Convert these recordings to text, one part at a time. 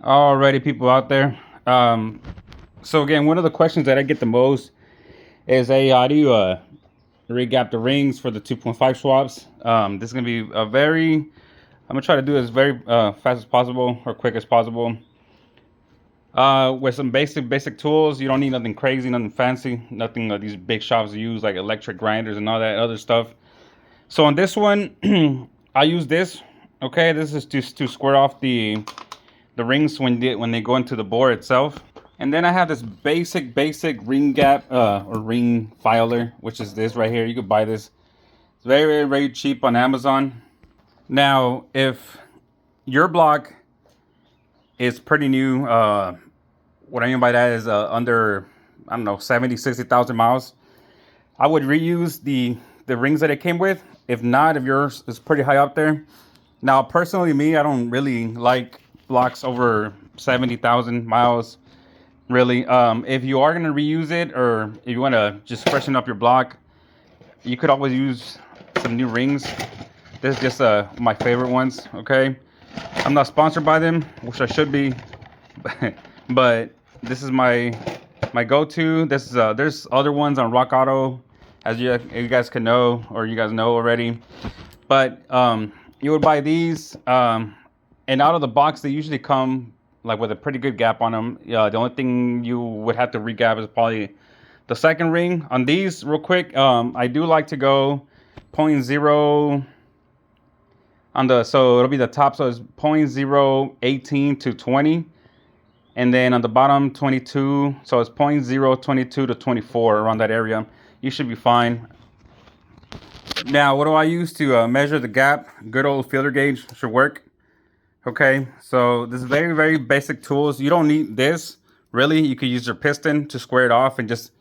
Alrighty, people out there. So again, one of the questions that I get the most is, hey, how do you regap the rings for the 2.5 swaps? This is gonna be I'm gonna try to do this very fast as possible or quick as possible. With some basic tools. You don't need nothing crazy, nothing fancy, nothing that these big shops use like electric grinders and all that other stuff. So on this one, I use this. Okay, this is just to square off the rings when they go into the bore itself. And then I have this basic ring gap or ring filer, which is this right here. You could buy this. It's very cheap on Amazon. Now, if your block is pretty new, what I mean by that is under, I don't know, 60,000 miles, I would reuse the rings that it came with. If not, if yours is pretty high up there. Now, personally, me, I don't really like blocks over 70,000 miles. Really, if you are gonna reuse it, or if you want to just freshen up your block, you could always use some new rings. This is just my favorite ones. Okay, I'm not sponsored by them, which I should be, but this is my go-to. This is there's other ones on Rock Auto, as you guys can know, or you guys know already. But you would buy these, and out of the box they usually come like with a pretty good gap on them. The only thing you would have to regap is probably the second ring on these. Real quick, I do like to go 0.0 on the, so it'll be the top, so it's 0.018 to 20, and then on the bottom 22, so it's 0.022 to 24, around that area. You should be fine. Now, what do I use to measure the gap? Good old feeler gauge should work. Okay, so this is very basic tools. You don't need this, really. You could use your piston to square it off and just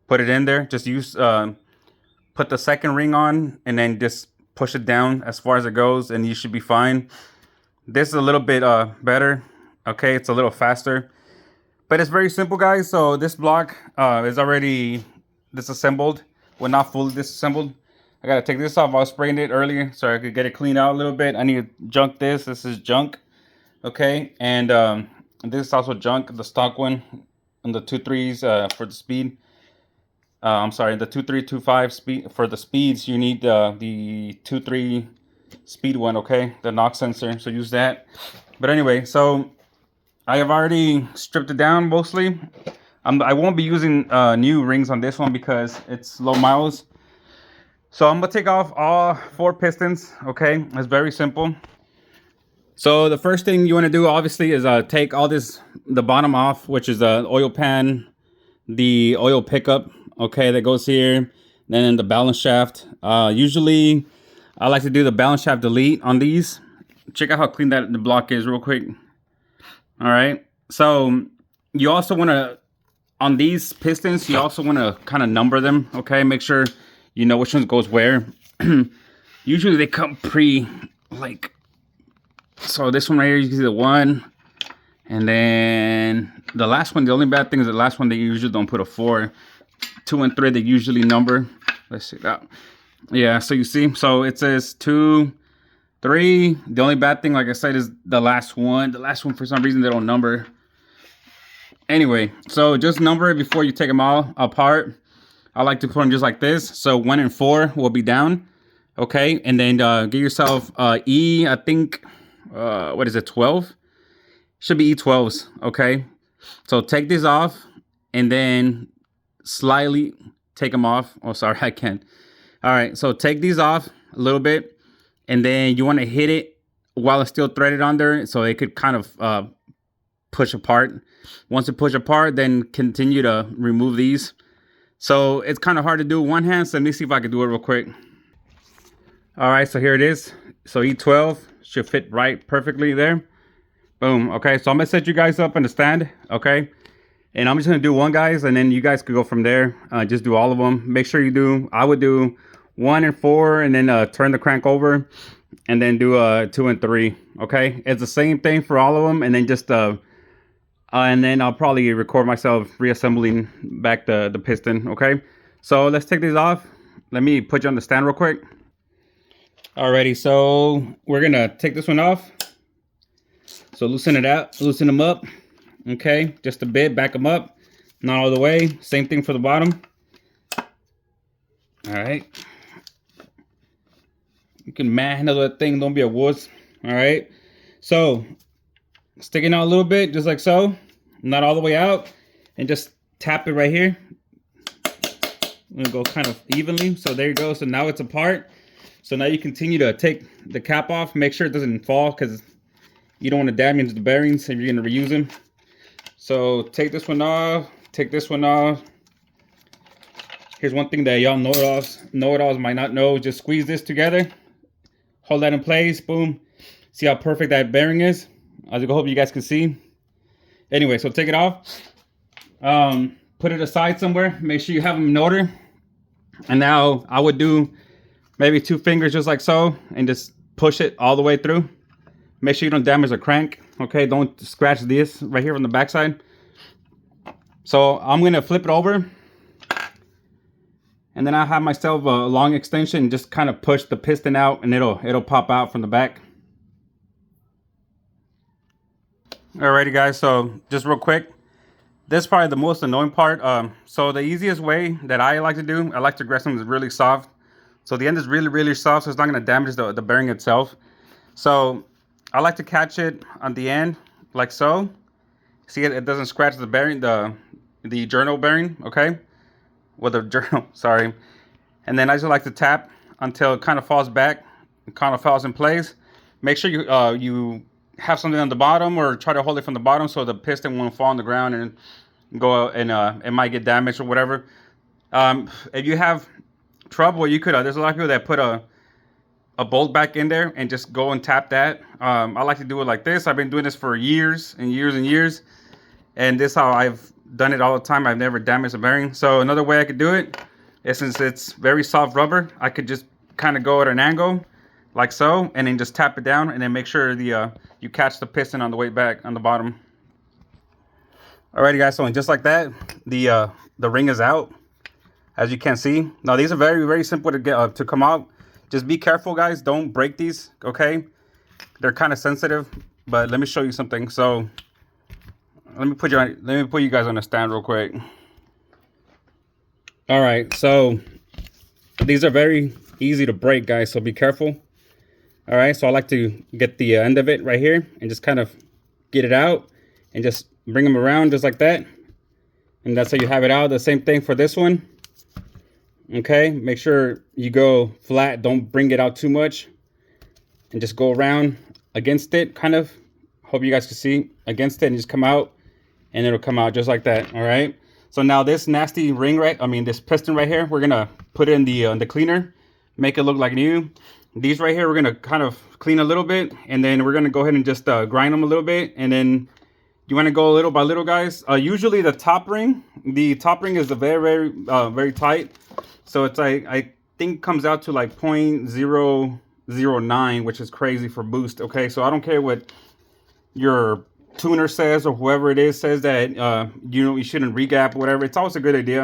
put it in there. Just use, put the second ring on and then just push it down as far as it goes, and you should be fine. This is a little bit better. Okay, it's a little faster, but it's very simple, guys. So this block is already disassembled. Well, not fully disassembled. I gotta take this off. I was spraying it earlier so I could get it cleaned out a little bit. I need to junk this. This is junk. Okay, and this is also junk, the stock one, and the 2.3s for the speed. I'm sorry, the 2.3, 2.5 speed. For the speeds, you need the 2.3 speed one, okay? The knock sensor, so use that. But anyway, so I have already stripped it down mostly. I won't be using new rings on this one because it's low miles. So I'm gonna take off all 4 pistons, okay? It's very simple. So the first thing you wanna do, obviously, is take all the bottom off, which is the oil pan, the oil pickup, okay, that goes here, then in the balance shaft. Usually, I like to do the balance shaft delete on these. Check out how clean the block is real quick. All right, so you also wanna, on these pistons, you also wanna kind of number them, okay? Make sure you know which one goes where. Usually they come like, so this one right here, you can see the 1, and then the last one, the only bad thing is the last one, they usually don't put a 4. 2 and 3, they usually number. Let's see that. Yeah, so you see, so it says 2, 3. The only bad thing, like I said, is the last one. The last one, for some reason, they don't number. Anyway, so just number it before you take them all apart. I like to put them just like this. So 1 and 4 will be down. Okay, and then get yourself E, I think, what is it, 12? Should be E12s, okay? So take these off and then slightly take them off. Oh, sorry, I can't. All right, so take these off a little bit, and then you want to hit it while it's still threaded on there, so it could kind of push apart. Once it push apart, then continue to remove these. So it's kind of hard to do with one hand, so let me see if I can do it real quick. All right, so here it is. So E12 should fit right perfectly there. Boom. Okay, so I'm gonna set you guys up in the stand, okay? And I'm just gonna do one, guys, and then you guys could go from there. Just do all of them. Make sure you do, I would do 1 and 4, and then turn the crank over, and then do 2 and 3, okay? It's the same thing for all of them, and then just and then I'll probably record myself reassembling back the piston, okay? So let's take these off. Let me put you on the stand real quick. Alrighty, so we're gonna take this one off. So loosen it out, loosen them up. Okay, just a bit, back them up. Not all the way. Same thing for the bottom. All right. You can manhandle that thing, don't be a wuss. All right. So sticking out a little bit, just like so. Not all the way out. And just tap it right here. I'm gonna go kind of evenly. So there you go. So now it's apart. So now you continue to take the cap off. Make sure it doesn't fall because you don't want to damage the bearings if you're gonna reuse them. So take this one off. Take this one off. Here's one thing that y'all know-it-alls might not know. Just squeeze this together. Hold that in place. Boom. See how perfect that bearing is? I hope you guys can see. Anyway, so take it off. Put it aside somewhere. Make sure you have them in order. And now I would do maybe 2 fingers just like so. And just push it all the way through. Make sure you don't damage the crank. Okay, don't scratch this right here on the backside. So I'm going to flip it over. And then I have myself a long extension, just kind of push the piston out and it'll pop out from the back. Alrighty guys, so just real quick, this is probably the most annoying part. So the easiest way that I like to do, I like to grab something that's really soft. So the end is really soft, so it's not going to damage the bearing itself. So I like to catch it on the end like so. See, it doesn't scratch the bearing, the journal bearing, okay? Well, the journal, sorry. And then I just like to tap until it kind of falls back, it kind of falls in place. Make sure you have something on the bottom, or try to hold it from the bottom so the piston won't fall on the ground and go and it might get damaged or whatever. If you have trouble, you could there's a lot of people that put a bolt back in there and just go and tap that. I like to do it like this. I've been doing this for years and years, and this is how I've done it all the time. I've never damaged a bearing. So another way I could do it is, since it's very soft rubber, I could just kind of go at an angle like so, and then just tap it down, and then make sure you catch the piston on the way back on the bottom. Alrighty guys, so just like that, the ring is out, as you can see. Now these are very simple to get to come out. Just be careful guys, don't break these, okay? They're kind of sensitive, but let me show you something. So let me put you guys on a stand real quick. All right, so these are very easy to break guys, so be careful. All right, so I like to get the end of it right here and just kind of get it out and just bring them around just like that. And that's how you have it out. The same thing for this one. Okay, make sure you go flat, don't bring it out too much, and just go around against it, kind of. Hope you guys can see, against it, and just come out, and it'll come out just like that. All right, so now this nasty ring this piston right here, we're gonna put it in the cleaner, make it look like new. These right here, we're gonna kind of clean a little bit, and then we're gonna go ahead and just grind them a little bit. And then you want to go little by little guys. Usually the top ring is very tight, so it's like, I think comes out to like 0.009, which is crazy for boost. Okay, so I don't care what your tuner says or whoever it is says that you shouldn't regap or whatever. It's always a good idea